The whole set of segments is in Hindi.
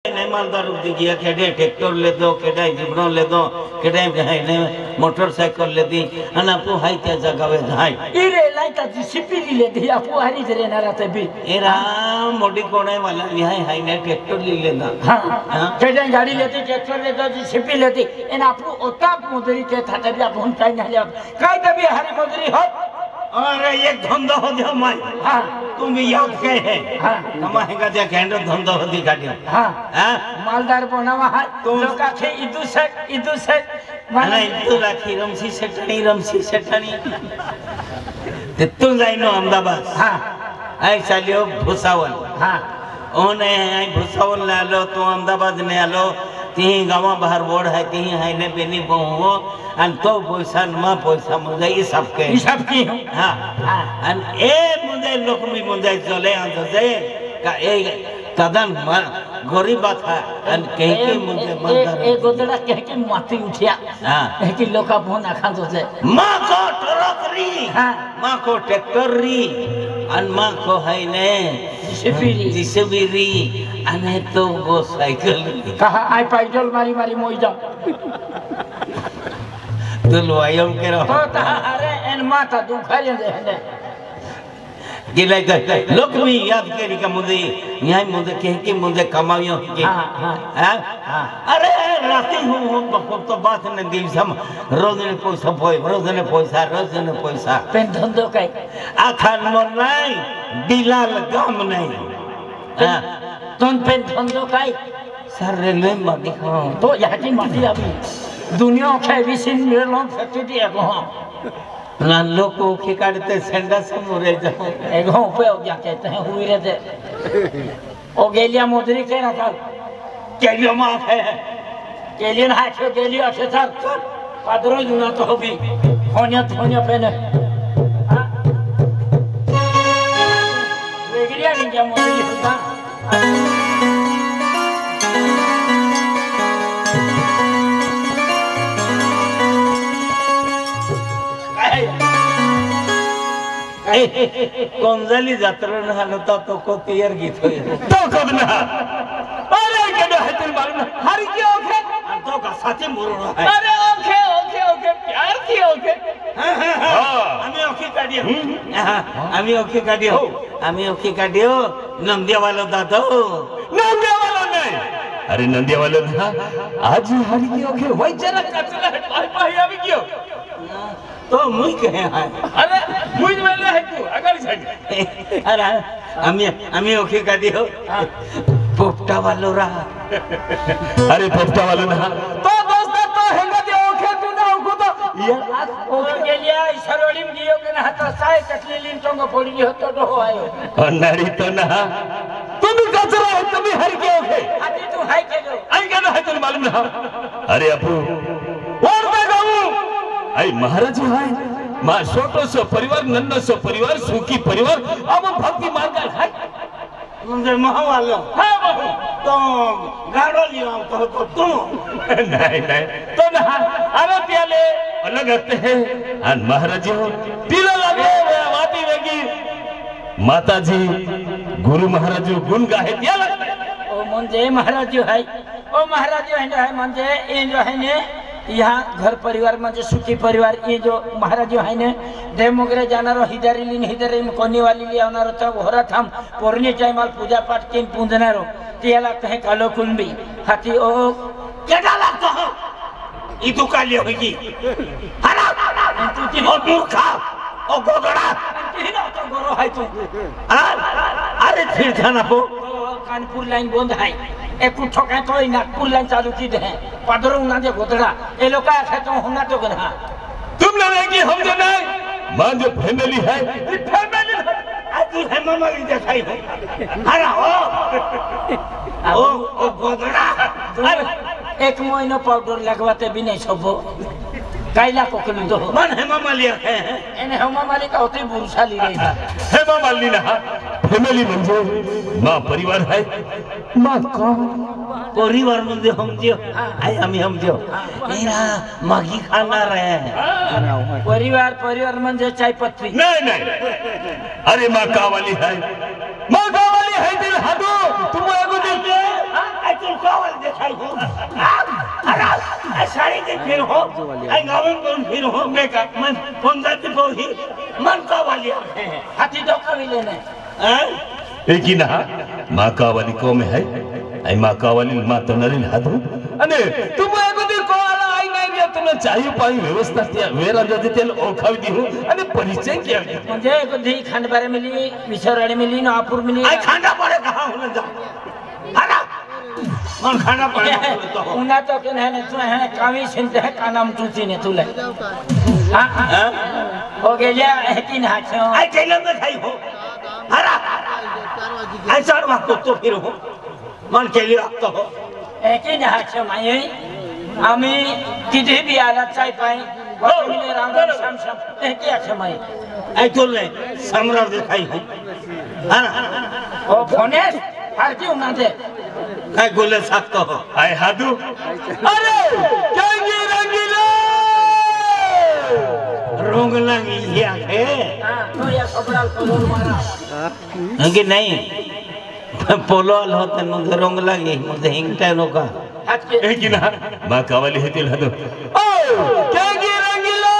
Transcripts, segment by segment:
मालदार दिया केडे ट्रैक्टर ले दो केडे जीवनो ले दो केडे ने मोटरसाइकिल ले दी अन आपु हाई त्या जगावे हाई इरे लाइका जीसीपी ले दी आपु हरी जरे ना रहते भी एरा मोडी कोणे वाला हाई हाई ने ट्रैक्टर ले लेना हां केडे गाड़ी लेती ट्रैक्टर ले दो जीसीपी लेती एन आपु ओता मजूरी के थाते भी आपन काई ना ले काई तभी हरी मजूरी हो अरे एक धंधा हो दिया माई हां तुम याद के है हां कमाएगा जे कैंडो धंधा हो दी काटियो हां हां मालदार बनावा हां लोका खे इदु से माने इदु राखी रमसी सेठानी ते तू जाइनो अहमदाबाद हां आई चालियो भुसावल हां ओने आई भुसावल ले आलो तो अहमदाबाद ने आलो ती गावा बाहर बोर्ड है ती है ने बेनी बहु अन तो पैसा नमा पैसा मुझे ये सब की हां अन ए मुझे लोक में मुझे चले आ जे का ए तदन गरीब बात है अन कह के मुझे मदर ए गोदड़ा कह के माथी उठिया हां कि लोका फोन आखा तो से मां को ट्रकरी हां मां को ट्रैक्टर री अन मां को है ने जिसबिरी अने तो वो साइकिल कहा आई पैदल मारी मारी मोई जाऊं तो लो आयम के रहो तो अरे एन माता दुखारे दे गिले गए लोग भी याद करी का मुझे यहां मुझे कह के मुझे कमाइयो के हां हां अरे राती हूं तो बात ने दी सम रोज ने पैसा पेन धंधो काई आखान मोर नहीं बिलाल गम नहीं हां तुम पेन धंधो काई सर रेलवे में दिखाओ तो यहाँ की माटी अभी दुनिया के विसिन मिलो फैक्ट्री है वहां ना लोग को के काटते सेंडा से मुरे जाओ एगो पे हो गया कहते हैं हुई रहते ओ गेलिया मोदरी के ना था केलियो माफ है केलियन हाथ से गेलियो से था पादरो जुना तो भी होनिया पे ने वेगिरिया नहीं क्या मोदरी होता कोंजली जात्रा न हालता तो को तैयार गीत हो तो कब ना अरे केडो है तुम मालूम हर की ओके तो का साथे मोरो है अरे ओके प्यार की ओके हां আমি ওকে কাটিও नंदिया वाला दादो नंदिया वाला नहीं अरे नंदिया वाला ना आज हरी की ओके वही जरा कचरा भाई अभी क्यों तो मुई कहे है अरे मुझ वाला है तू अगर सही अरे আমি ওকে কাটিও पोपटा वालो रहा अरे पोपटा वाला ना तो दोस्त तो हेंगा दे ओके तू ना को तो यार ओके गेलिया सरवड़ी में गियो के ना हाथ साय कटली लिन तंग फोड़ी हो तो आयो नारी तो ना तुम कचरा है तुम हर के ओके अभी तू हाय के दो आई क्या है तुम मालूम ना अरे अपू और मैं कहूं आई महाराज है मां छोटो सो परिवार नन्नो सो परिवार सुखी परिवार अब भक्ति मार्ग है मुझे महावालो हां बहु तो गाड़ो लियो तो तुम नहीं तो ना अरे प्याले अलग आते हैं अन महाराज पीला लगे वाती वेगी माताजी गुरु महाराज गुण गाहे क्या लगता है ओ मंजे महाराज है ओ महाराज है मंजे ये जो है ने यहाँ घर परिवार में जो सुखी परिवार ये जो महाराज है ने देव मोगरे जाना रो हिदारी में कोनी वाली लिया होना रो तब हो रहा था पूर्णी टाइम पूजा पाठ तीन पूंजना रो तिया लगता है कालो कुंबी हाथी ओ क्या लगता है ई तो काली होगी हरा तू और मूर्खा ओ गोदड़ा तीनों तो गोरो है तू अरे फिर थाना पो कानपुर लाइन बंद है एक ठोका तो नागपुर लाइन चालू की है पादरो ना दे गोदड़ा ए लोग का है तो होना तो गना तुम लगे कि हम जो नहीं मां जो फैमिली है फैमिली आज है मामा की दिखाई है हरा ओ गोदड़ा एक महीना पाउडर लगवाते भी नहीं सबो काइला कोकली दो मन है मामा लिया है एने हेमा मालिक होती बुरसा ली रही था हेमा मालिनी ना फैमिली म्हणजे मां परिवार है मां कौन परिवार म्हणजे हम जो आई हम जो मेरा मागी खाना रहे परिवार म्हणजे चाय पत्ती नहीं अरे मां का वाली है दिल हादो तुम एगो दिल खाई हो अरे साड़ी के फिर हो आई गावन कौन फिर हो बेका मन कौन जाती पौही मन का वाली है हाथी तो कभी लेने हैं एक ही ना माँ का वाली को में है आई माँ का वाली माँ तो नरिन हाथों अने तुम एगो दी को आला आई नहीं गया तुमने चाहिए पाई व्यवस्था किया वेरा जो दी तेल ओखा दी हो अने परिचय किया मुझे को दी खंड बारे मिली विश्वराणी मिली नापुर मिली आई खाना पड़े कहाँ होने जा हरा मन खाना पड़े तो उना तो के है तू है कामी सुनते है का नाम तूची ने तू ले हां हो गया है तीन हाथ आई चले में खाई हो हरा आई चार वक्त तो फिर हो मन के लिए आप तो हो एक ही हाथ माई আমি কিদে বিয়ালা চাই পাই বলে রাম রাম শাম শাম এক ही हाथ माई आई तो ले सम्राट दिखाई हो हरा ओ फोने हर क्यों ना दे काय गोले सकते हो आई हादू अरे रंगी रंगीला रोंग लगी ये है हां तो या कपड़ा पोलो मारा कि नहीं पोलो होते मुझे रोंग लगी मुझे हिंगटा नोका हाथ के एक ही ना माँ का वाली है तिल हादू ओ रंगी रंगीला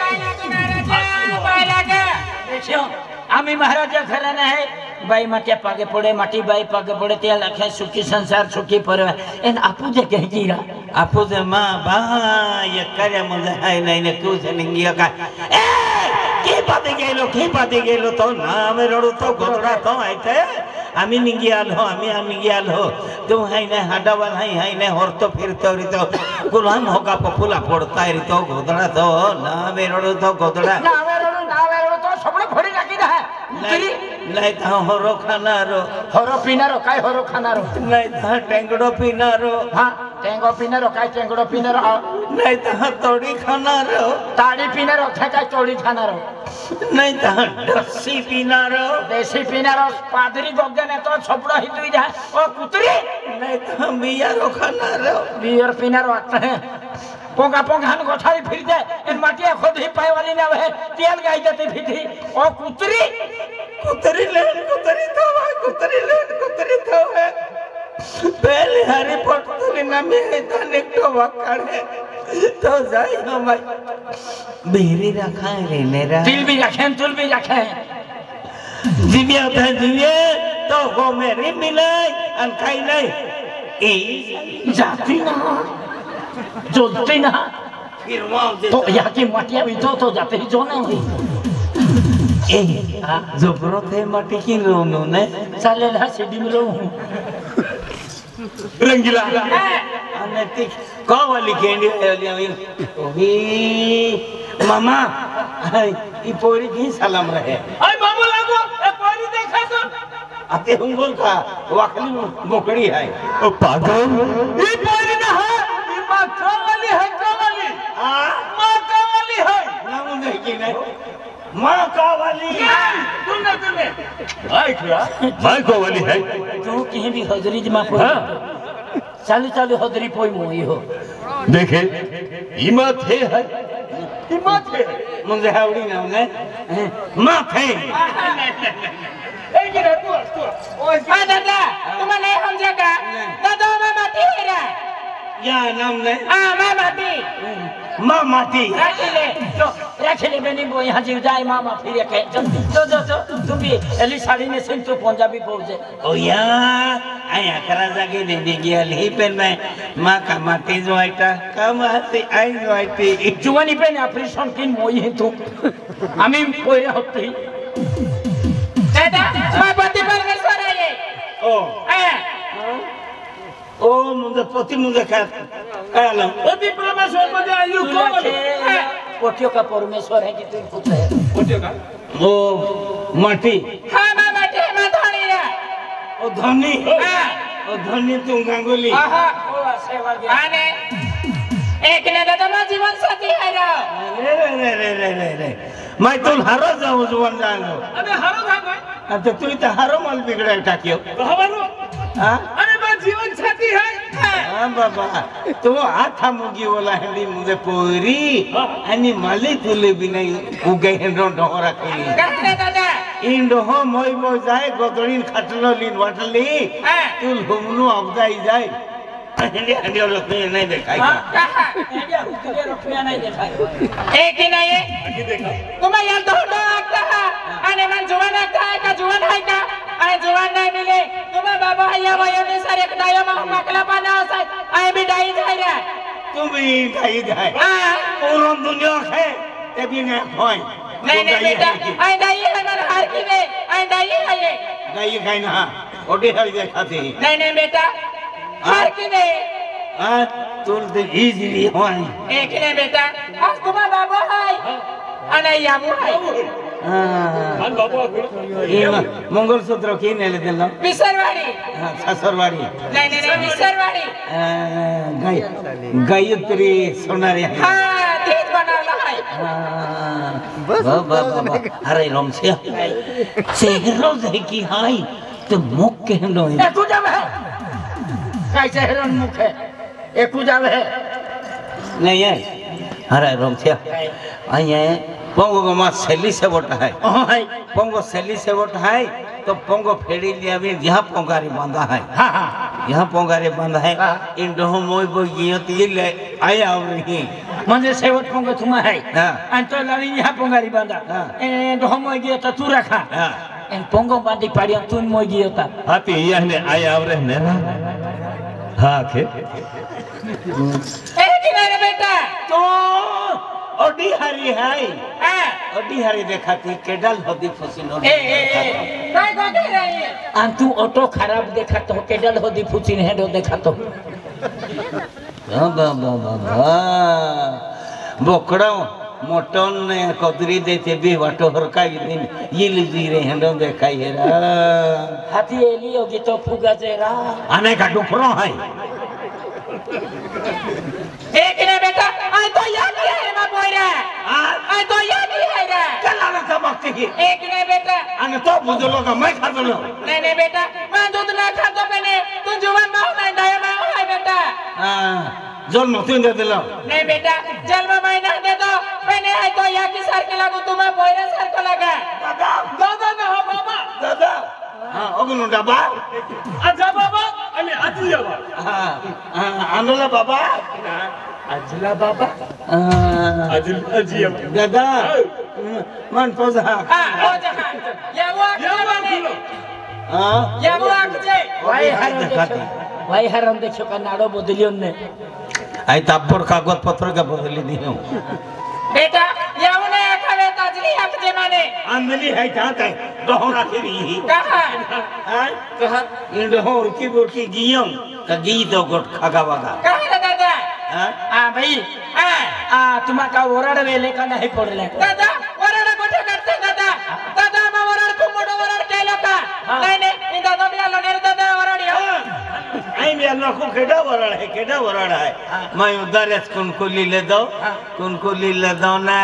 कायना तुम्हारा पाला के देखियो आमी महाराजा घराना है बाई माटे पागे पड़े माटी बाई पागे पड़े ते लखे सुखी संसार सुखी परिवार एन आपू जे कह जीरा आपू जे माँ बा ये करे मुझे है नहीं ने क्यों से निंगिया का ए की पाते गेलो तो ना मैं रोडू तो गोरा तो आइते आमी निंगियाल हो आमी निंगियाल हो तुम है ने हडावल है ने और तो फिर तो री तो गुलाम होगा पपुला पड़ता है तो गोदड़ा तो ना मैं रोडू तो गोदड़ा ना वेरो तो सबने भड़ी रखी रहा नहीं नहीं तो होरो खाना रो हरो पीना रो काय हरो खाना रो नहीं तो टेंगड़ो पीना रो हां टेंगो पीना रो काय टेंगड़ो पीना रो नहीं तो तोड़ी खाना रो ताड़ी पीना रो काय तोड़ी खाना रो नहीं तो दसी पीना रो देसी पीना रो पादरी गगन तो छपड़ा ही दुई जा ओ कुतरी नहीं तो बिया रो खाना रो बियर पीना रो पोंगा हन गोठारी फिर जाए इन माटिया खुद ही पाए वाली ना है तेल गाई जाती फिर ओ कुतरी कुतरी तो है पहले हरी पटतली ना में तने तो वकड़ है तो जाई हम बेरी रखा है रे नेरा तिल भी रखें तुल भी रखें दिव्या तो वो मेरी मिलाई अन खाई नहीं ए जाती ना जोती ना फिर वहां तो यहाँ की माटिया भी तो जाते ही जो नहीं हुई ए जबरो थे माटी की रोनो ने चले ना सीढ़ी में लो रंगीला अनैतिक का वाली केंडी वाली ओही मामा ई पोरी की सलाम रहे अरे मामू लागो ए पानी देखा तो आते हुंगुल का वाकली मोकड़ी है ओ पागल ये पानी ना है ये माँ वाली है वाली हां माँ वाली है नाम नहीं नहीं माँ का वाली तुमने माँ को वाली है तू कहीं भी हजरी जमा को चालू हजरी पोई मोई हो देखे इमत है हिम्मत है मुझे हावड़ी ना मुझे माँ थे ए गिरा तू ओ दादा तुम्हें नहीं समझेगा दादा मैं माटी है रे या नाम ने मैं माटी माँ माटी रख ले मैंने वो यहाँ जीव जाए मामा फिर के जो तुम भी एली साड़ी में सिंह तो पंजाबी पहुंचे ओ या आया करा जाके दे देगी अली पे मैं माँ का माटी जो आइटा कम आती आई जो आइटी जुवानी पे ना ऑपरेशन किन मोई है तू आमी कोई होती दादा मैं पति परमेश्वर है ये ओ मुझे पति मुझे क्या लो पति परमेश्वर मुझे आयु कौन पोटियो का परमेश्वर है कि तू पूछ है पोटियो का ओ माटी हाँ मैं माटी मैं धनी है ओ धनी ओ धनी तू गांगुली आहा ओ सेवा गया आने एक ने दादा मैं जीवन साथी है रे मैं तुम हारो जाऊं जुवन जानो अबे हारो भागो तो तू तो हारो माल बिगड़े टाकियो हमारो हां अरे मैं जीवन साथी है हां बाबा तो आथा मुगी वाला हंडी मुझे पूरी अनि माली तुले भी नहीं उगे हंडो ढोरा करी कहते दादा इंडो मोई मोई जाए गोदड़ीन खटलो लीन वटली तुल घुमनु अबदाई जाए इंडिया इंडिया लोग नहीं देखाई कहा इंडिया उसके रुपया नहीं देखा एक ही नहीं तुम्हें यार दो लगता है अने मन जुवान लगता है का जुवान है का अरे जुवान नहीं मिले तुम्हें बाबा है या भाई ने सारे कटाया में मकला पाना है आई भी डाई जाए रे तुम भी डाई जाए पूरा दुनिया है ते भी नहीं होय नहीं बेटा आई डाई है मन हार की ने आई डाई है ये डाई है ना ओडी हरी देखाती नहीं बेटा हार की ने हां तुल दे इजीली होय एक ने बेटा आज तुम्हारा बाबा है अने यामू है हां बाबा ये मंगलसूत्र की ने ले देलो बिसरवाड़ी हां ससुरवाड़ी नहीं बिसरवाड़ी गायत्री सोनारी हां ठीक बनावला है बाबा अरे रमसे शहरों से की हाई तो मुख के लो एकू जब है कैसे हेरन मुख है एकू जब है नहीं है अरे रमसे आये पोंगो को मां सेली से वोटा है पोंगो सेली से वोटा है तो पोंगो फेड़ी लिया भी यहाँ पोंगारी बांधा है यहाँ पोंगारी बांधा है इन दोनों मोई बोई गियो तीन ले आया और नहीं मंजे सेवट पोंगो तुम्हा है अंतो लवी यहाँ पोंगारी बांधा ए दोनों मोई गियो तो तू रखा इन पोंगो बांधी पाड़ी तू मोई गियो ता हाथी यह ने आया और रहने हाँ के ए किनारे बेटा तो ओडी हरी है ओडी हरी देखाती केडल होदी फसिनो काय गोदे रही अंतु ऑटो खराब देखा तो केडल होदी फुचिन हेडो देखा तो बाबा बोकड़ा मोटन ने कोदरी देते भी वाटो हरका दिन यिल जीरे हेडो देखाई हेरा हाथी एली होगी तो फुगा जेरा आने का डुफरो है एक ने बेटा आई तो याद है मा बोइरा आई तो याद है रे चला ना समझते ही एक ने बेटा अने तो बुझलो का मैं खा दलो नहीं बेटा मैं दूध ना खा तो मैंने तू जुवान मां नहीं दाया मां है बेटा हां जल मत दे दिलो नहीं बेटा जल में मैं ना दे दो मैंने आई तो या की सर के लागू तुम्हें बोइरा सर को लगा दादा ना हो बाबा दादा हां ओगनु डबा अच्छा बाबा अने अजला बाबा हां आंदोला बाबा अजला बाबा अजल अजिया दादा मन पोजा हां हो जा या वो हां या वो आके भाई हराम देखो का नाड़ो बदलियो ने आई तापर कागज पत्र का बदली दियो बेटा याउने खावे ताजली आके माने आंदली है कहां है दोहरा फिरी कहां हां कहां इन दोहर की बोकी गियो का गी दो गोट खागा वागा कहां रे दादा हां भाई तुम्हा का वराड वेले का नहीं पडले दादा वराड गोटे करते दादा दादा मा वराड को मोडो वराड केलो का नहीं इन दादा भी आलो ने दादा वराड हो आई भी अल्लाह को केडा वराड है मैं उधर कुनकुली ले दो ना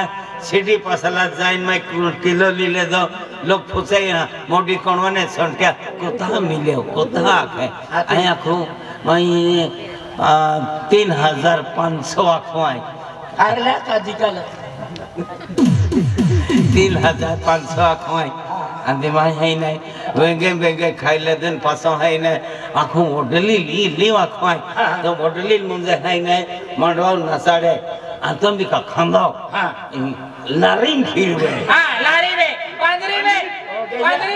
सिटी पसला जाइन मैं किलो ले दो लोग पूछे ना मोटी कोणवने संख्या कोता मिले कोता है आया को मैं 3500 आखवाई अगला काजी का 3500 आखवाई अंदे माय है नहीं वेंगे खाई ले दिन पासो है नहीं आखो मोडली ली आखवाई तो मोडली मुझे है नहीं मंडवाल नसाड़े अंतम भी का खांदाओ लारी खीरवे लारी में पांजरी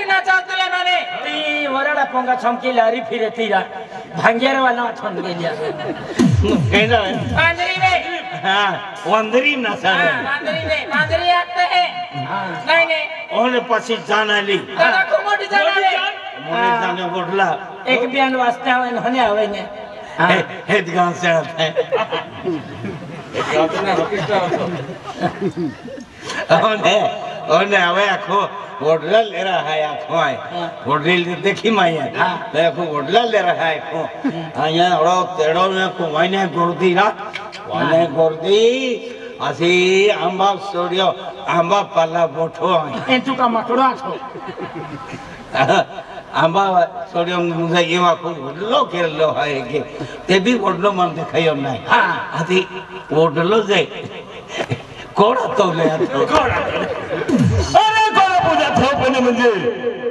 ना चाहते माने ती वराड़ा पोंगा छमकी लारी फिरे तीरा भांगेर वाला ठन गेलिया कहना है पांजरी में हां वंदरी नसाड़े पांजरी आते हैं नहीं ओने पछी जाना ली दादा को मोटी जाना ले मोने जाने बोडला एक बयान वास्ते आवे हने आवे ने हेड गांव से आता है ओने आवे आखो वोडला ले रहा है आखो आए वोडल देखी माया देखो वोडला ले रहा है आखो आया ओड़ो तेड़ो में को वाइने गोरदी ना वाइने गोरदी असी आंबा सोडियो आंबा पाला बोठो ए तू का मकड़ा छो आंबा सोडियो मुझे ये वाको वोडलो के लो है के ते भी वोडलो मन देखायो नहीं आती वोडलो जे कोड़ा तो ले कोड़ा अरे कोड़ा पूजा थोप पण म्हणजे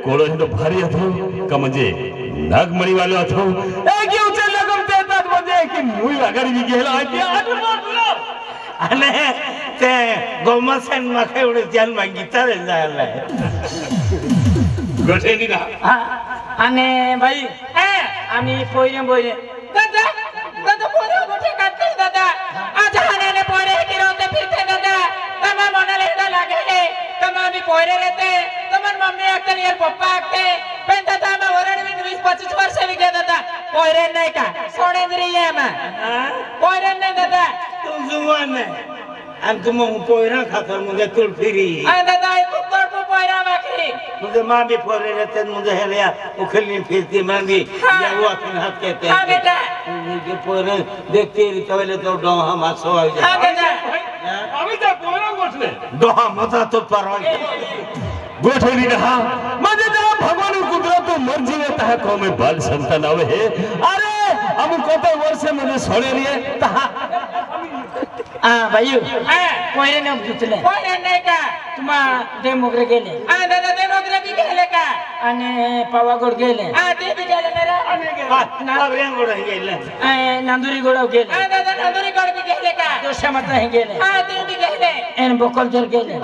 कोळो हिंदो भारी अथो का म्हणजे नागमणी वालो अथो एक उचल लगम देतात म्हणजे की मुई आगाडी बी गेला आहे आठवण वाटलं आणि ते गोमासन मागे एवढे त्यान मागितलं रे जायला गोठेनी ना आणि बाई आम्ही पोयरे बोयरे दादा दादा पोरे मोठे काढते दादा आज हाण्याने पोरे गिरवते फिरते दादा तमा मनाला हेडा लागे तमा आम्ही पोयरे रहते तमन मम्मी आगते यार पप्पा आगते पण दादा आम्हा वरण में 20-25 वर्ष भी गया दादा पोयरे नाही का सोनेंद्री आहे आम्हा पोयरे नाही दादा तू जुवान आहे आणि तू मग पोयरा खातर म्हणजे तुळ फिरी दादा तू तोडू पोयरा बाकी मुझे माँ भी फोड़े रहते हैं मुझे हेलिया उखलनी फिरती मैं भी जाऊँ अपने हाथ कहते हैं हाँ बेटा ये पोरे देखते ही पहले तो डोहा मासो आ हाँ बेटा आम्ही त्या पोरा गोठले डोहा मता तो पर गोठेनी रहा म्हणजे जेव्हा भगवान कुदरत मर्जी रहता है को में बाल संतान आवे है अरे हम कोते वर्ष मध्ये सोडे लिए तहा भाई पोयरे ने घेतले पोयरे नाही का तुम्हा डेमोग्रे गेले दादा डेमोग्रे बी गेले का आणि पावागोड गेले ते बी गेले ना रे नांदुरी गोड गेले दादा नांदुरी गोड बी गेले का जोशामत गेले ते बी गेले एन बोकलजर गेले